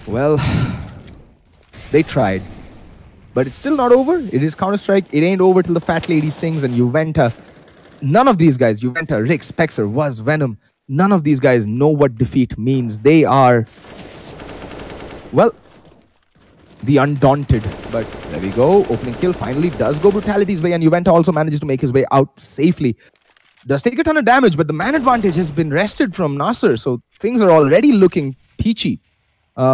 S1: Well, they tried, but it's still not over. It is Counter-Strike. It ain't over till the fat lady sings. And Juventa, none of these guys, Juventa, Rix, Pexer, Was, Venom, none of these guys know what defeat means. They are, well, the undaunted. But there we go. Opening kill finally does go Brutality's way, and Juventa also manages to make his way out safely. Does take a ton of damage, but the man advantage has been wrested from Nasr, so things are already looking peachy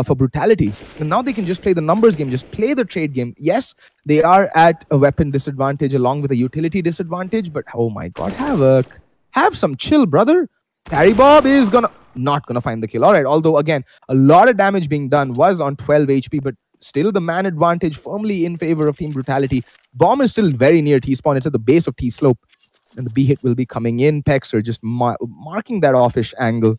S1: for Brutality. And now they can just play the numbers game, just play the trade game. Yes, they are at a weapon disadvantage along with a utility disadvantage, but oh my god, Havoc, have some chill, brother. Carry Bob is not gonna find the kill. All right, although again, a lot of damage being done was on 12 HP, but still the man advantage firmly in favor of Team Brutality. Bomb is still very near T-spawn. It's at the base of T-slope, and the B hit will be coming in. Pexer just marking that offish angle.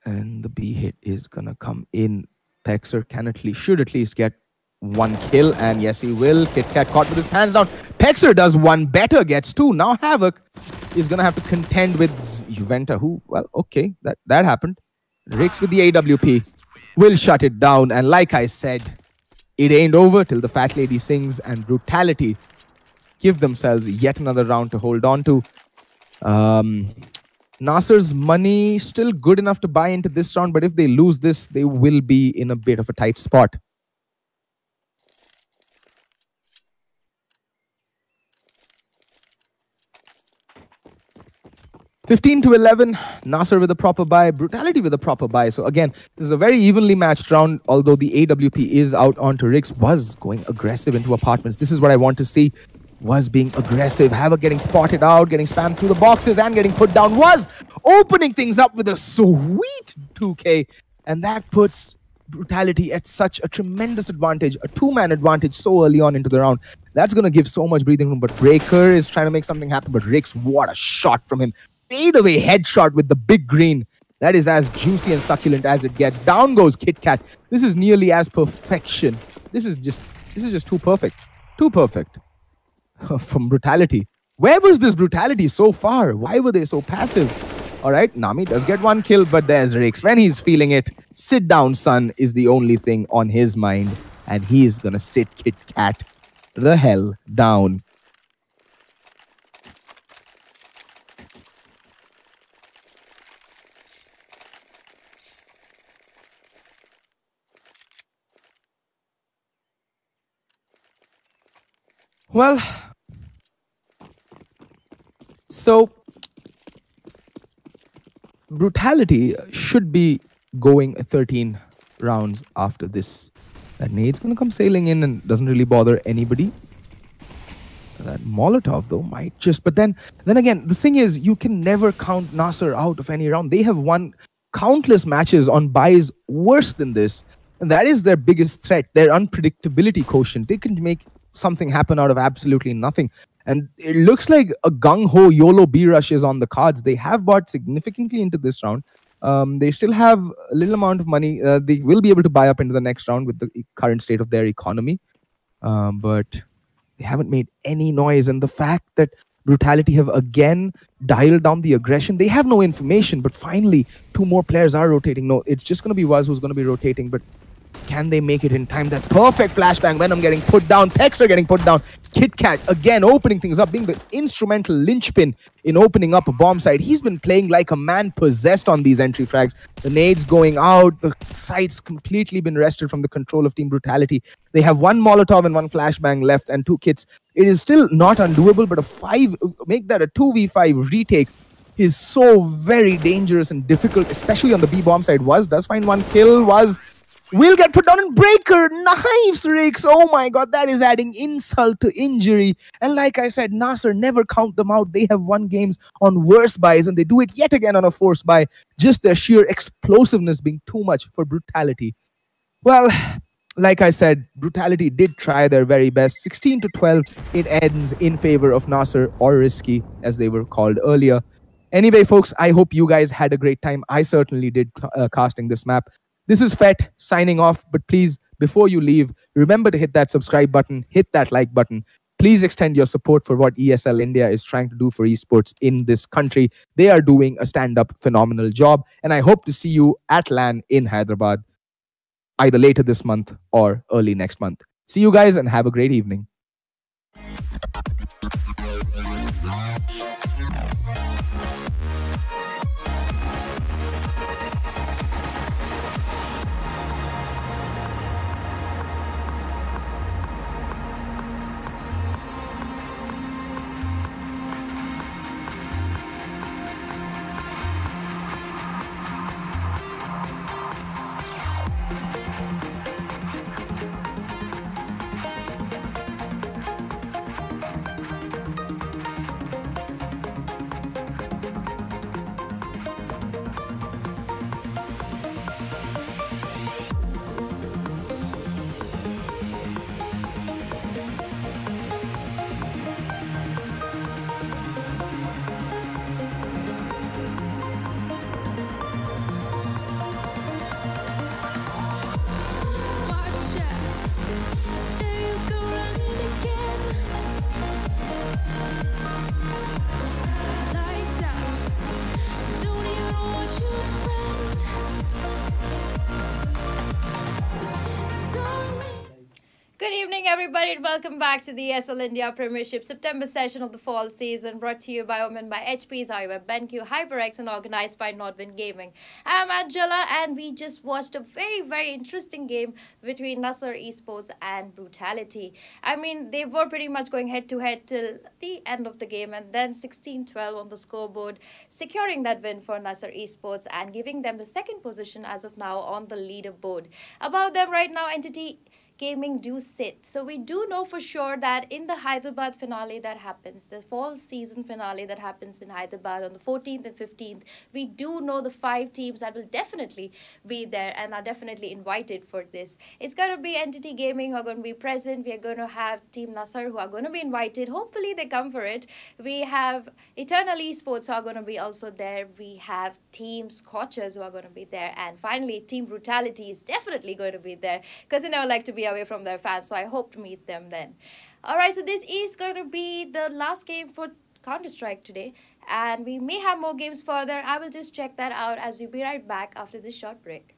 S1: And the B hit is gonna come in. Pexer should at least get one kill, and yes, he will. Kit Kat caught with his hands down. Pexer does one better, gets two. Now Havoc is gonna have to contend with Juventa, who, well, okay, that happened. Rix with the AWP will shut it down, and like I said, it ain't over till the fat lady sings, and Brutality give themselves yet another round to hold on to. Nasr's money still good enough to buy into this round, but if they lose this, they will be in a bit of a tight spot. $15-11, Nasr with a proper buy, Brutality with a proper buy. So again, this is a very evenly matched round, although the AWP is out onto Rix, was going aggressive into apartments. This is what I want to see, was being aggressive. Havoc getting spotted out, getting spammed through the boxes and getting put down, was opening things up with a sweet 2K. And that puts Brutality at such a tremendous advantage, a two-man advantage so early on into the round. That's going to give so much breathing room. But Breaker is trying to make something happen, but Rix, what a shot from him. Fadeaway headshot with the big green. That is as juicy and succulent as it gets. Down goes Kit Kat. This is nearly as perfection. This is just too perfect. Too perfect. From Brutality. Where was this Brutality so far? Why were they so passive? All right, Nami does get one kill, but there's Rix. When he's feeling it, sit down, son, is the only thing on his mind. And he's gonna sit Kit Kat the hell down. Well, so Brutality should be going 13 rounds after this. That nade's going to come sailing in and doesn't really bother anybody. That Molotov, though, might just... But then again, the thing is, you can never count Nasr out of any round. They have won countless matches on buys worse than this. And that is their biggest threat, their unpredictability quotient. They can make something happen out of absolutely nothing. And it looks like a gung-ho YOLO B-rush is on the cards. They have bought significantly into this round. They still have a little amount of money. They will be able to buy up into the next round with the current state of their economy. But they haven't made any noise. And the fact that Brutality have again dialed down the aggression. They have no information, but finally, two more players are rotating. No, it's just going to be Waz who's going to be rotating, but can they make it in time? That perfect flashbang. Venom getting put down. Pexter getting put down. Kit Kat again opening things up, being the instrumental linchpin in opening up a bomb site. He's been playing like a man possessed on these entry frags. The nades going out. The site's completely been wrested from the control of Team Brutality. They have one Molotov and one flashbang left and two kits. It is still not undoable, but make that a 2v5 retake is so very dangerous and difficult, especially on the B bomb side. Does find one kill. Will get put down in Breaker. Knives Rix. Oh my god, that is adding insult to injury. And like I said, Nasr, never count them out. They have won games on worse buys and they do it yet again on a forced buy. Just their sheer explosiveness being too much for Brutality. Well, like I said, Brutality did try their very best. 16-12, it ends in favor of Nasr, or Risky, as they were called earlier. Anyway, folks, I hope you guys had a great time. I certainly did casting this map. This is Fet signing off, but please, before you leave, remember to hit that subscribe button, hit that like button. Please extend your support for what ESL India is trying to do for esports in this country. They are doing a stand-up phenomenal job, and I hope to see you at LAN in Hyderabad, either later this month or early next month. See you guys and have a great evening.
S2: everybody, and welcome back to the ESL India Premiership September session of the fall season, brought to you by Omen by HP's iWeb, BenQ, HyperX, and organized by Nodwin Gaming. I'm Angela, and we just watched a very interesting game between Nasr Esports and Brutality. I mean, they were pretty much going head to head till the end of the game, and then 16-12 on the scoreboard, securing that win for Nasr Esports and giving them the second position as of now on the leaderboard. Above them right now, Entity Gaming do sit. So we do know for sure that in the Hyderabad finale that happens, the fall season finale that happens in Hyderabad on the 14th and 15th, we do know the 5 teams that will definitely be there and are definitely invited for this. It's going to be Entity Gaming who are going to be present. We are going to have Team Nasr who are going to be invited. Hopefully they come for it. We have Eternal Esports who are going to be also there. We have Team Scorchers who are going to be there. And finally, Team Brutality is definitely going to be there because they never like to be away from their fans, so I hope to meet them then. Alright, so this is going to be the last game for Counter-Strike today, and we may have more games further. I will just check that out as we be right back after this short break.